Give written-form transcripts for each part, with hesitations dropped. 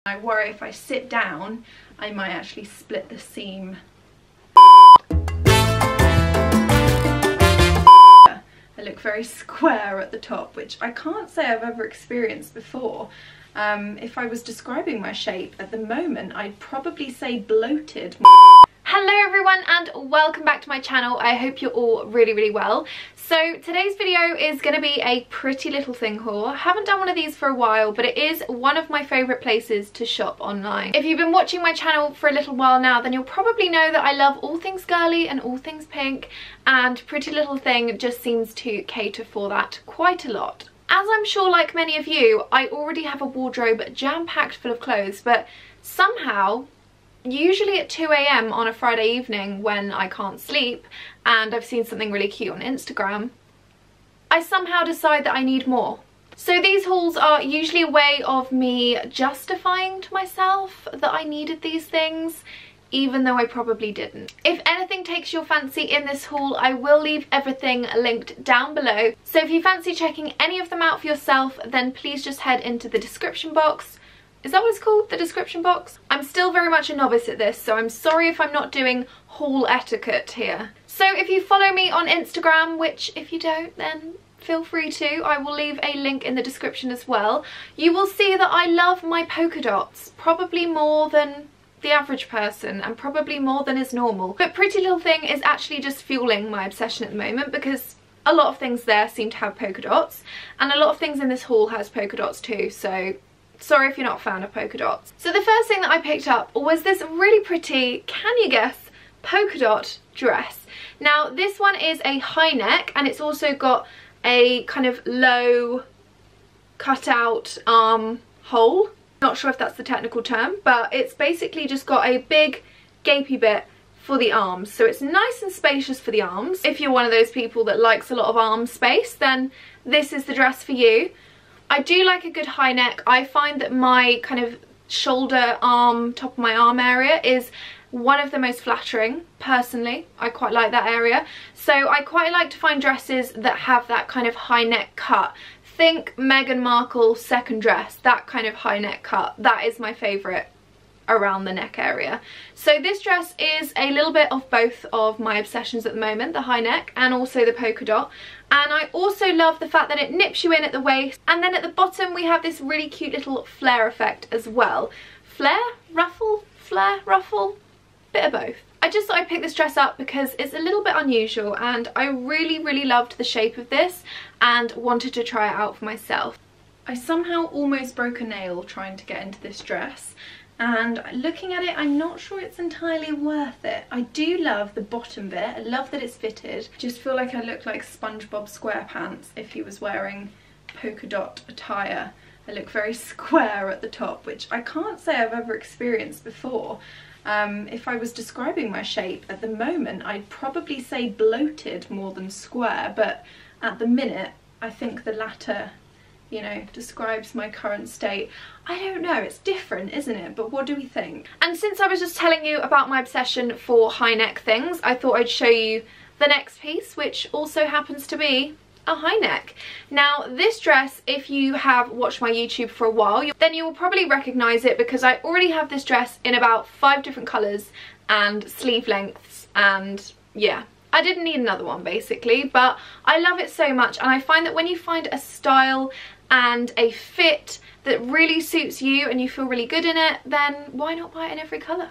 I worry if I sit down, I might actually split the seam. I look very square at the top, which I can't say I've ever experienced before. If I was describing my shape at the moment, I'd probably say bloated. Hello everyone and welcome back to my channel. I hope you're all really well. So today's video is going to be a pretty little thing haul. I haven't done one of these for a while, but it is one of my favourite places to shop online. If you've been watching my channel for a little while now, then you'll probably know that I love all things girly and all things pink, and Pretty Little Thing just seems to cater for that quite a lot. As I'm sure, like many of you, I already have a wardrobe jam-packed full of clothes, but somehow, usually at 2 AM on a Friday evening when I can't sleep and I've seen something really cute on Instagram, I somehow decide that I need more. So these hauls are usually a way of me justifying to myself that I needed these things, even though I probably didn't. If anything takes your fancy in this haul, I will leave everything linked down below. So if you fancy checking any of them out for yourself, then please just head into the description box. Is that what it's called? The description box? I'm still very much a novice at this, so I'm sorry if I'm not doing haul etiquette here. So if you follow me on Instagram, which if you don't, then feel free to, I will leave a link in the description as well, you will see that I love my polka dots, probably more than the average person and probably more than is normal. But Pretty Little Thing is actually just fueling my obsession at the moment because a lot of things there seem to have polka dots, and a lot of things in this haul has polka dots too, so sorry if you're not a fan of polka dots. So the first thing that I picked up was this really pretty, can you guess, polka dot dress. Now this one is a high neck and it's also got a kind of low cut out arm hole. Not sure if that's the technical term, but it's basically just got a big gapey bit for the arms, so it's nice and spacious for the arms. If you're one of those people that likes a lot of arm space, then this is the dress for you. I do like a good high neck. I find that my kind of shoulder, arm, top of my arm area is one of the most flattering, personally. I quite like that area. So I quite like to find dresses that have that kind of high neck cut. Think Meghan Markle's second dress, that kind of high neck cut. That is my favourite around the neck area. So this dress is a little bit of both of my obsessions at the moment, the high neck and also the polka dot. And I also love the fact that it nips you in at the waist, and then at the bottom we have this really cute little flare effect as well. Flare? Ruffle? Flare? Ruffle? Bit of both. I just thought I'd pick this dress up because it's a little bit unusual and I really loved the shape of this and wanted to try it out for myself. I somehow almost broke a nail trying to get into this dress, and looking at it, I'm not sure it's entirely worth it. I do love the bottom bit. I love that it's fitted. Just feel like I look like SpongeBob SquarePants if he was wearing polka dot attire. I look very square at the top, which I can't say I've ever experienced before. If I was describing my shape at the moment, I'd probably say bloated more than square, but at the minute, I think the latter, you know, describes my current state. I don't know, it's different, isn't it? But what do we think? And since I was just telling you about my obsession for high neck things, I thought I'd show you the next piece, which also happens to be a high neck. Now this dress, if you have watched my YouTube for a while, then you will probably recognise it because I already have this dress in about 5 different colours and sleeve lengths, and yeah, I didn't need another one basically, but I love it so much, and I find that when you find a style and a fit that really suits you and you feel really good in it, then why not buy it in every colour?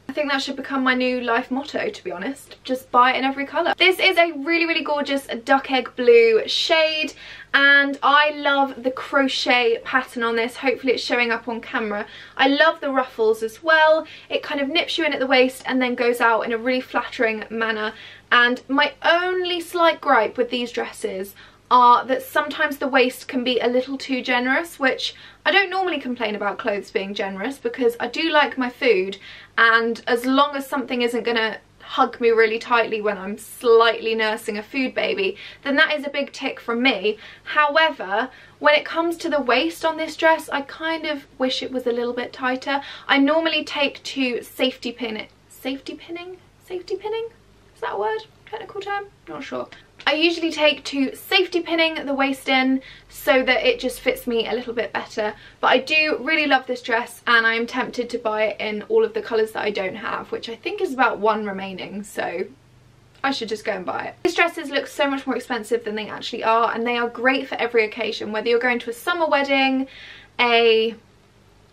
I think that should become my new life motto, to be honest. Just buy it in every colour. This is a really gorgeous duck egg blue shade, and I love the crochet pattern on this. Hopefully it's showing up on camera. I love the ruffles as well. It kind of nips you in at the waist and then goes out in a really flattering manner. And my only slight gripe with these dresses are that sometimes the waist can be a little too generous, which I don't normally complain about clothes being generous because I do like my food, and as long as something isn't gonna hug me really tightly when I'm slightly nursing a food baby, then that is a big tick from me. However, when it comes to the waist on this dress, I kind of wish it was a little bit tighter. I normally take to safety pinning? Is that a word? technical term? Not sure. I usually take to safety pinning the waist in so that it just fits me a little bit better. But I do really love this dress, and I am tempted to buy it in all of the colours that I don't have, which I think is about one remaining, so I should just go and buy it. These dresses look so much more expensive than they actually are, and they are great for every occasion, whether you're going to a summer wedding, I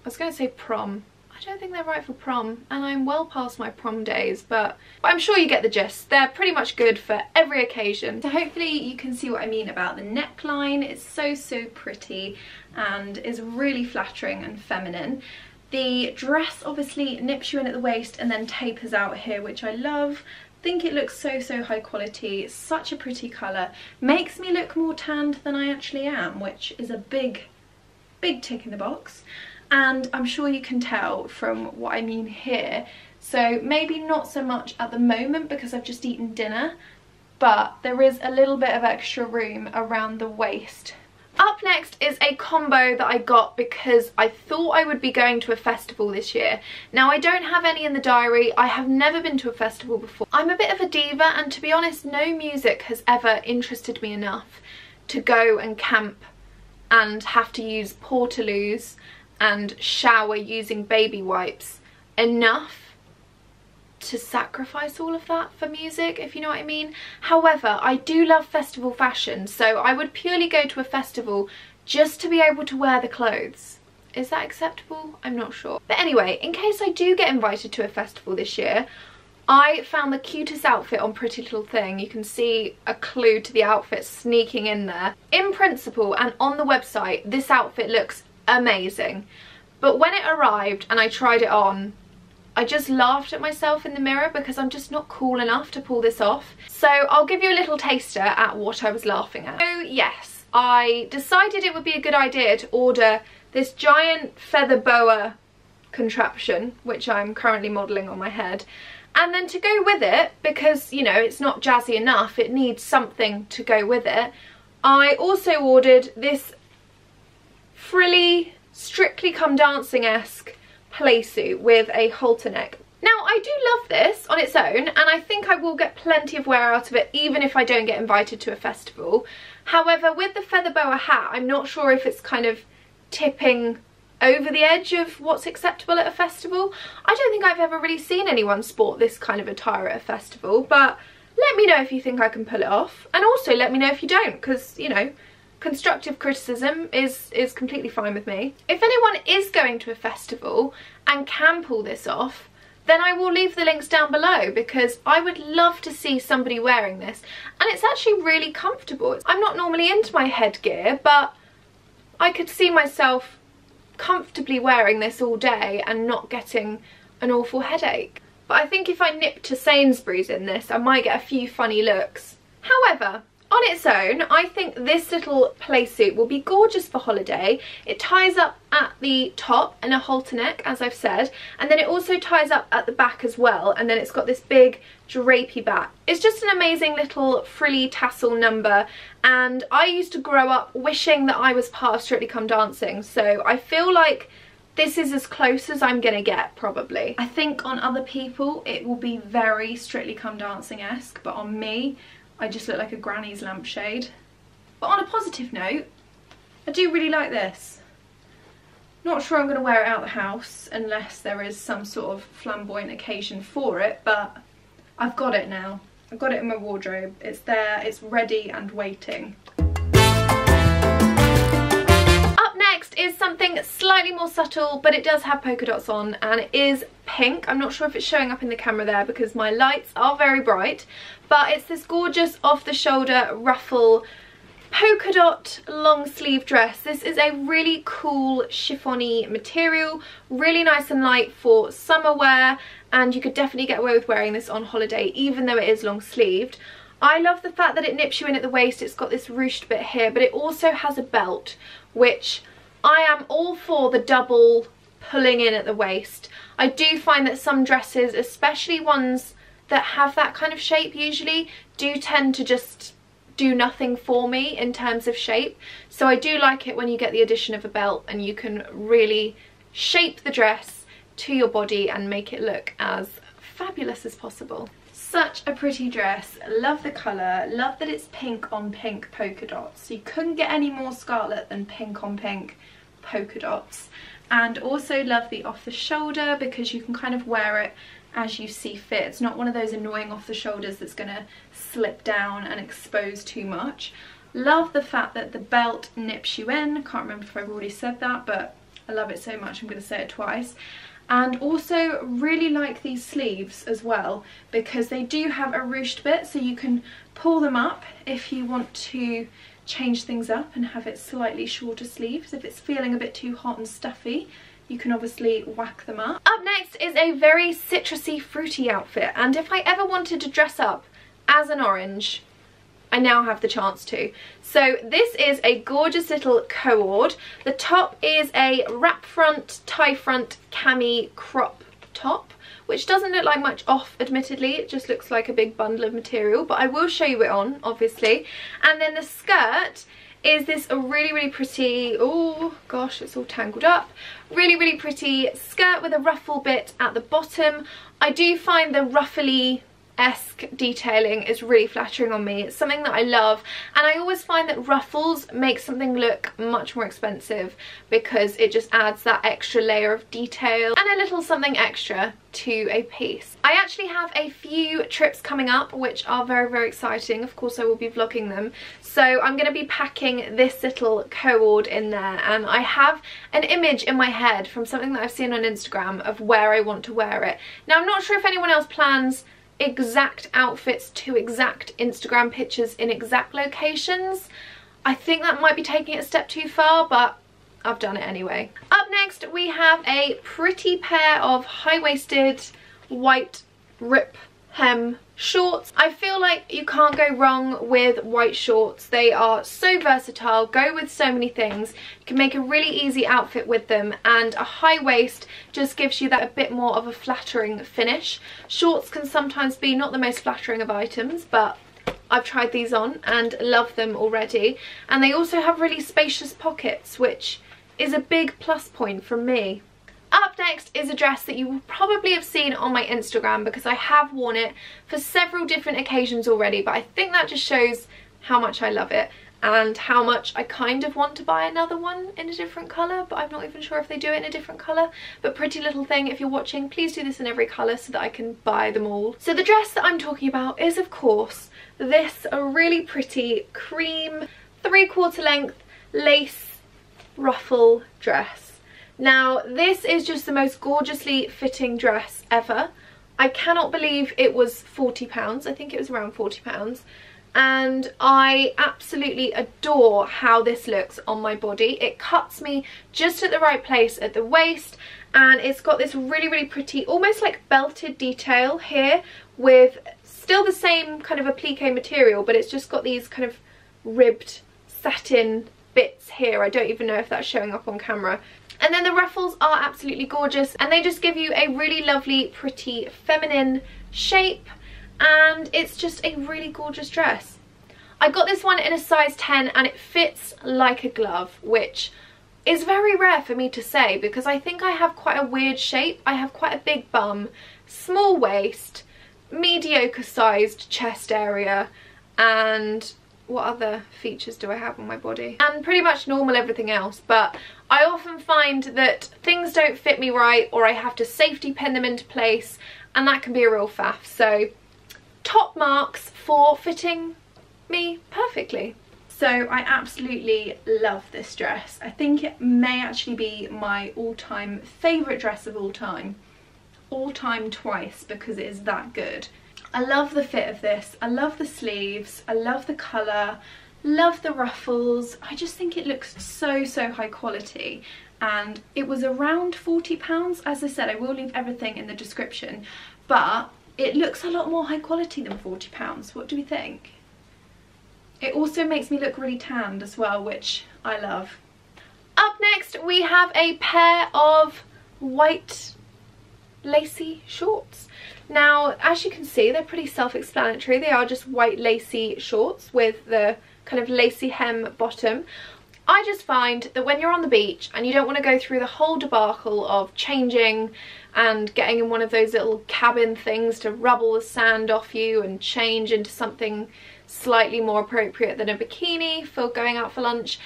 was going to say prom. I don't think they're right for prom, and I'm well past my prom days, but I'm sure you get the gist. They're pretty much good for every occasion. So hopefully you can see what I mean about the neckline. It's so pretty and is really flattering and feminine. The dress obviously nips you in at the waist and then tapers out here, which I love. I think it looks so high quality. Such a pretty colour. Makes me look more tanned than I actually am, which is a big tick in the box. And I'm sure you can tell from what I mean here. So maybe not so much at the moment because I've just eaten dinner, but there is a little bit of extra room around the waist. Up next is a combo that I got because I thought I would be going to a festival this year. Now, I don't have any in the diary. I have never been to a festival before. I'm a bit of a diva, and to be honest, no music has ever interested me enough to go and camp and have to use portaloos and shower using baby wipes enough to sacrifice all of that for music, if you know what I mean. However, I do love festival fashion, so I would purely go to a festival just to be able to wear the clothes. Is that acceptable? I'm not sure. But anyway, in case I do get invited to a festival this year, I found the cutest outfit on Pretty Little Thing. You can see a clue to the outfit sneaking in there. In principle and on the website, this outfit looks amazing, but when it arrived and I tried it on, I just laughed at myself in the mirror because I'm just not cool enough to pull this off. So I'll give you a little taster at what I was laughing at. So yes, I decided it would be a good idea to order this giant feather boa contraption, which I'm currently modelling on my head, and then to go with it, because, you know, it's not jazzy enough, it needs something to go with it, I also ordered this frilly, Strictly Come Dancing-esque play suit with a halter neck. Now, I do love this on its own, and I think I will get plenty of wear out of it even if I don't get invited to a festival. However, with the feather boa hat, I'm not sure if it's kind of tipping over the edge of what's acceptable at a festival. I don't think I've ever really seen anyone sport this kind of attire at a festival, but let me know if you think I can pull it off, and also let me know if you don't, because, you know, constructive criticism is completely fine with me. If anyone is going to a festival and can pull this off, then I will leave the links down below, because I would love to see somebody wearing this, and it's actually really comfortable. I'm not normally into my headgear, but I could see myself comfortably wearing this all day and not getting an awful headache. But I think if I nip to Sainsbury's in this, I might get a few funny looks. However, on its own, I think this little play suit will be gorgeous for holiday. It ties up at the top in a halter neck, as I've said, and then it also ties up at the back as well, and then it's got this big drapey back. It's just an amazing little frilly tassel number, and I used to grow up wishing that I was part of Strictly Come Dancing, so I feel like this is as close as I'm gonna get, probably. I think on other people it will be very Strictly Come Dancing-esque, but on me, I just look like a granny's lampshade. But on a positive note, I do really like this. Not sure I'm going to wear it out the house unless there is some sort of flamboyant occasion for it, but I've got it now. I've got it in my wardrobe. It's there, it's ready and waiting. Up next is something slightly more subtle, but it does have polka dots on, and it is pink. I'm not sure if it's showing up in the camera there because my lights are very bright, but it's this gorgeous off-the-shoulder ruffle polka dot long sleeve dress. This is a really cool chiffon-y material, really nice and light for summer wear, and you could definitely get away with wearing this on holiday even though it is long sleeved. I love the fact that it nips you in at the waist. It's got this ruched bit here, but it also has a belt, which I am all for the double pulling in at the waist. I do find that some dresses, especially ones that have that kind of shape usually, do tend to just do nothing for me in terms of shape. So I do like it when you get the addition of a belt and you can really shape the dress to your body and make it look as fabulous as possible. Such a pretty dress. Love the colour. Love that it's pink on pink polka dots. You couldn't get any more scarlet than pink on pink polka dots. And also love the off the shoulder because you can kind of wear it as you see fit. It's not one of those annoying off the shoulders that's going to slip down and expose too much. Love the fact that the belt nips you in. Can't remember if I've already said that, but I love it so much I'm going to say it twice. And also really like these sleeves as well because they do have a ruched bit, so you can pull them up if you want to change things up and have it slightly shorter sleeves. If it's feeling a bit too hot and stuffy, you can obviously whack them up. Up next is a very citrusy, fruity outfit, and if I ever wanted to dress up as an orange, I now have the chance to. So this is a gorgeous little cord. The top is a wrap front, tie front, cami crop top, which doesn't look like much off, admittedly. It just looks like a big bundle of material, but I will show you it on, obviously. And then the skirt is this really pretty, oh gosh, it's all tangled up, really pretty skirt with a ruffle bit at the bottom. I do find the ruffly-esque detailing is really flattering on me. It's something that I love, and I always find that ruffles make something look much more expensive because it just adds that extra layer of detail and a little something extra to a piece. I actually have a few trips coming up which are very exciting. Of course I will be vlogging them, so I'm going to be packing this little cord in there, and I have an image in my head from something that I've seen on Instagram of where I want to wear it. Now I'm not sure if anyone else plans exact outfits to exact Instagram pictures in exact locations. I think that might be taking it a step too far, but I've done it anyway. Up next we have a pretty pair of high-waisted white rip hem shorts. I feel like you can't go wrong with white shorts. They are so versatile, go with so many things. You can make a really easy outfit with them, and a high waist just gives you that a bit more of a flattering finish. Shorts can sometimes be not the most flattering of items, but I've tried these on and love them already. And they also have really spacious pockets, which is a big plus point from me. Up next is a dress that you will probably have seen on my Instagram because I have worn it for several different occasions already, but I think that just shows how much I love it and how much I kind of want to buy another one in a different colour, but I'm not even sure if they do it in a different colour. But pretty little thing, if you're watching, please do this in every colour so that I can buy them all. So the dress that I'm talking about is, of course, this really pretty cream 3/4 length lace ruffle dress. Now this is just the most gorgeously fitting dress ever. I cannot believe it was £40. I think it was around £40, and I absolutely adore how this looks on my body. It cuts me just at the right place at the waist, and it's got this really pretty, almost like belted detail here with still the same kind of applique material, but it's just got these kind of ribbed satin bits here. I don't even know if that's showing up on camera. And then the ruffles are absolutely gorgeous, and they just give you a really lovely, pretty, feminine shape, and it's just a really gorgeous dress. I got this one in a size 10 and it fits like a glove, which is very rare for me to say because I think I have quite a weird shape. I have quite a big bum, small waist, mediocre sized chest area, and what other features do I have on my body? And pretty much normal everything else, but I often find that things don't fit me right, or I have to safety pin them into place, and that can be a real faff. So top marks for fitting me perfectly. So I absolutely love this dress. I think it may actually be my all-time favourite dress of all time. All-time twice, because it is that good. I love the fit of this, I love the sleeves, I love the colour, love the ruffles. I just think it looks so high quality, and it was around £40. As I said, I will leave everything in the description, but it looks a lot more high quality than £40. What do we think? It also makes me look really tanned as well, which I love. Up next we have a pair of white lacy shorts. Now, as you can see, they're pretty self-explanatory. They are just white lacy shorts with the kind of lacy hem bottom. I just find that when you're on the beach and you don't want to go through the whole debacle of changing and getting in one of those little cabin things to rub all the sand off you and change into something slightly more appropriate than a bikini for going out for lunch,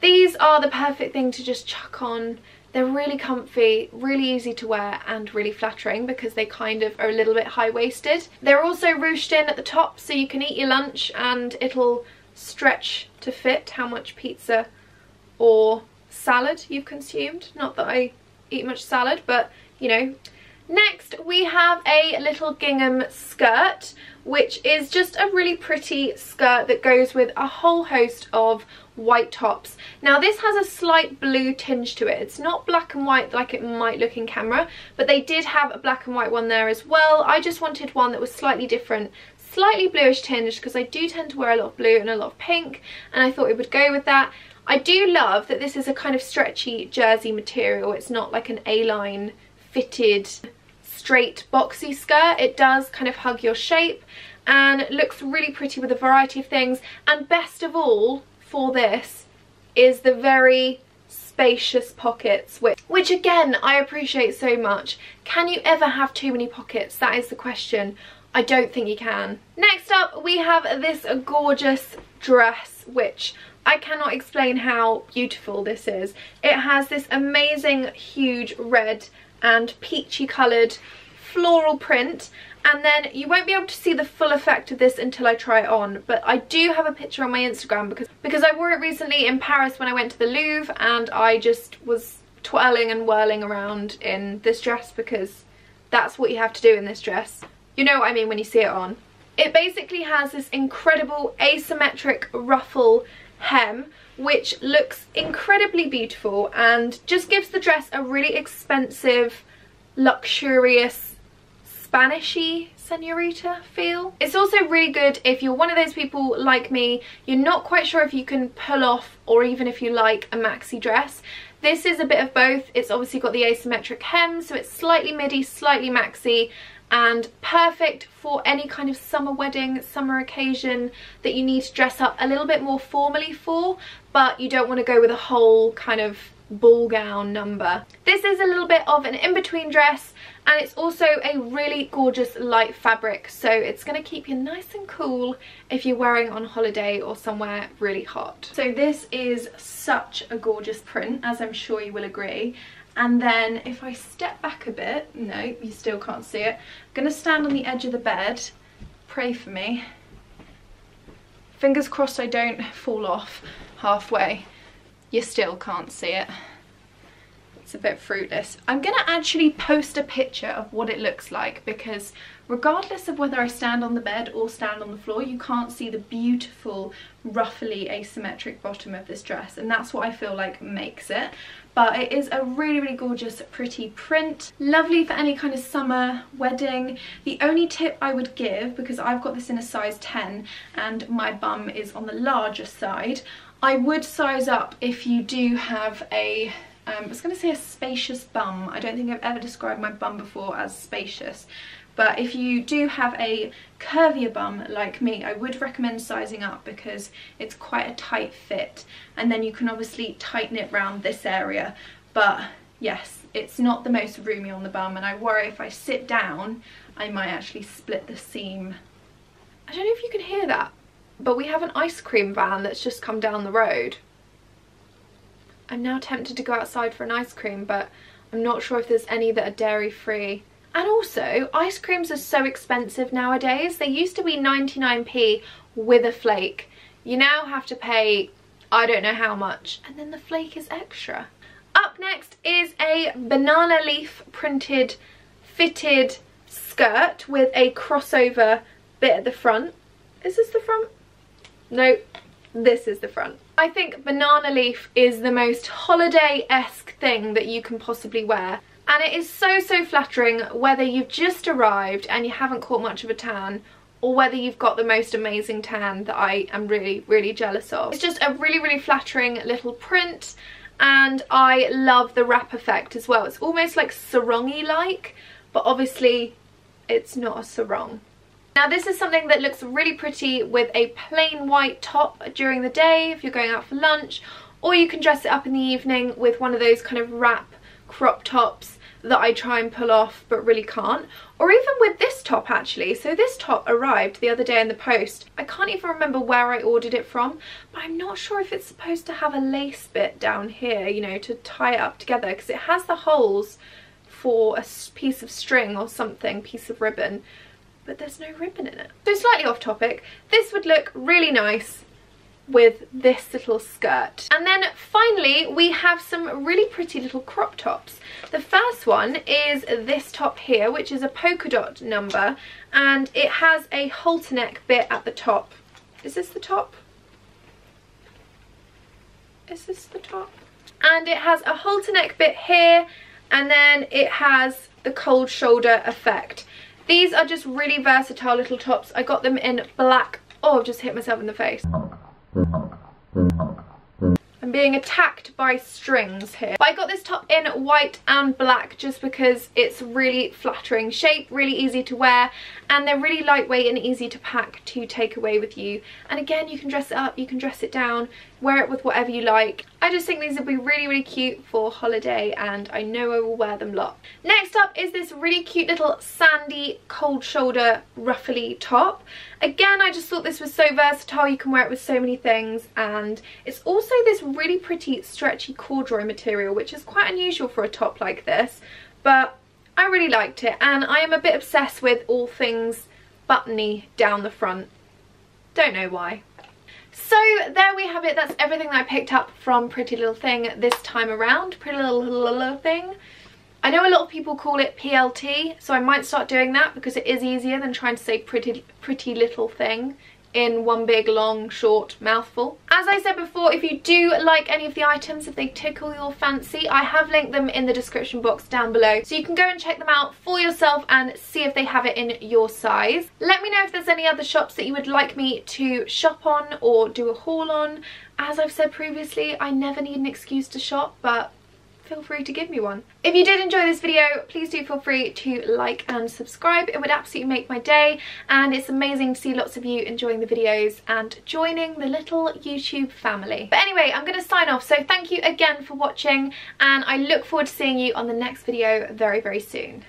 these are the perfect thing to just chuck on. They're really comfy, really easy to wear and really flattering because they kind of are a little bit high-waisted. They're also ruched in at the top so you can eat your lunch and it'll stretch to fit how much pizza or salad you've consumed. Not that I eat much salad, but you know. Next we have a little gingham skirt, which is just a really pretty skirt that goes with a whole host of white tops. Now this has a slight blue tinge to it. It's not black and white like it might look in camera, but they did have a black and white one there as well. I just wanted one that was slightly different, slightly bluish tinged, because I do tend to wear a lot of blue and a lot of pink, and I thought it would go with that. I do love that this is a kind of stretchy jersey material. It's not like an A-line fitted straight boxy skirt. It does kind of hug your shape and it looks really pretty with a variety of things. And best of all for this is the very spacious pockets, which again I appreciate so much. Can you ever have too many pockets? That is the question. I don't think you can. Next up we have this gorgeous dress, which I cannot explain how beautiful this is. It has this amazing huge red and peachy coloured floral print, and then you won't be able to see the full effect of this until I try it on, but I do have a picture on my Instagram because I wore it recently in Paris when I went to the Louvre, and I just was twirling and whirling around in this dress because that's what you have to do in this dress. You know what I mean when you see it on. It basically has this incredible asymmetric ruffle hem, which looks incredibly beautiful and just gives the dress a really expensive, luxurious, Spanishy senorita feel. It's also really good if you're one of those people like me, you're not quite sure if you can pull off or even if you like a maxi dress. This is a bit of both. It's obviously got the asymmetric hem, so it's slightly midi, slightly maxi, and perfect for any kind of summer wedding, summer occasion that you need to dress up a little bit more formally for, but you don't want to go with a whole kind of ball gown number. This is a little bit of an in-between dress, and it's also a really gorgeous light fabric, so it's going to keep you nice and cool if you're wearing on holiday or somewhere really hot. So this is such a gorgeous print, as I'm sure you will agree. And then if I step back a bit, no, you still can't see it. I'm going to stand on the edge of the bed. Pray for me. Fingers crossed I don't fall off halfway. You still can't see it. It's a bit fruitless. I'm going to actually post a picture of what it looks like, because regardless of whether I stand on the bed or stand on the floor, you can't see the beautiful ruffly asymmetric bottom of this dress, and that's what I feel like makes it. But it is a really, really gorgeous, pretty print. Lovely for any kind of summer wedding. The only tip I would give, because I've got this in a size 10 and my bum is on the larger side, I would size up if you do have a, I was going to say a spacious bum. I don't think I've ever described my bum before as spacious. But if you do have a curvier bum like me, I would recommend sizing up because it's quite a tight fit. And then you can obviously tighten it around this area. But yes, it's not the most roomy on the bum, and I worry if I sit down, I might actually split the seam. I don't know if you can hear that, but we have an ice cream van that's just come down the road. I'm now tempted to go outside for an ice cream, but I'm not sure if there's any that are dairy free. And also, ice creams are so expensive nowadays. They used to be 99p with a flake. You now have to pay, I don't know how much, and then the flake is extra. Up next is a banana leaf printed fitted skirt with a crossover bit at the front. Is this the front? No, this is the front. I think banana leaf is the most holiday-esque thing that you can possibly wear. And it is so, so flattering whether you've just arrived and you haven't caught much of a tan, or whether you've got the most amazing tan that I am really, really jealous of. It's just a really, really flattering little print, and I love the wrap effect as well. It's almost like sarong-y-like, but obviously it's not a sarong. Now this is something that looks really pretty with a plain white top during the day if you're going out for lunch, or you can dress it up in the evening with one of those kind of wrap crop tops that I try and pull off but really can't, or even with this top actually. So this top arrived the other day in the post. I can't even remember where I ordered it from, but I'm not sure if it's supposed to have a lace bit down here, you know, to tie it up together, because it has the holes for a piece of string or something, piece of ribbon, but there's no ribbon in it. So slightly off topic, this would look really nice with this little skirt. And then finally we have some really pretty little crop tops. The first one is this top here, which is a polka dot number, and it has a halter neck bit at the top. Is this the top? Is this the top? And it has a halter neck bit here, and then it has the cold shoulder effect. These are just really versatile little tops. I got them in black. Oh, I've just hit myself in the face. I'm being attacked by strings here. But I got this top in white and black just because it's really flattering shape, really easy to wear, and they're really lightweight and easy to pack to take away with you. And again, you can dress it up, you can dress it down, wear it with whatever you like. I just think these would be really, really cute for holiday, and I know I will wear them a lot. Next up is this really cute little sandy cold shoulder ruffly top. Again, I just thought this was so versatile. You can wear it with so many things, and it's also this really pretty stretchy corduroy material, which is quite unusual for a top like this, but I really liked it, and I am a bit obsessed with all things buttony down the front. Don't know why. So there we have it. That's everything that I picked up from Pretty Little Thing this time around. Pretty Little Thing. I know a lot of people call it PLT, so I might start doing that because it is easier than trying to say pretty little thing in one big long short mouthful. As I said before, if you do like any of the items, if they tickle your fancy, I have linked them in the description box down below, so you can go and check them out for yourself and see if they have it in your size. Let me know if there's any other shops that you would like me to shop on or do a haul on. As I've said previously, I never need an excuse to shop, but feel free to give me one. If you did enjoy this video, please do feel free to like and subscribe. It would absolutely make my day, and it's amazing to see lots of you enjoying the videos and joining the little YouTube family. But anyway, I'm going to sign off, so thank you again for watching, and I look forward to seeing you on the next video very, very soon.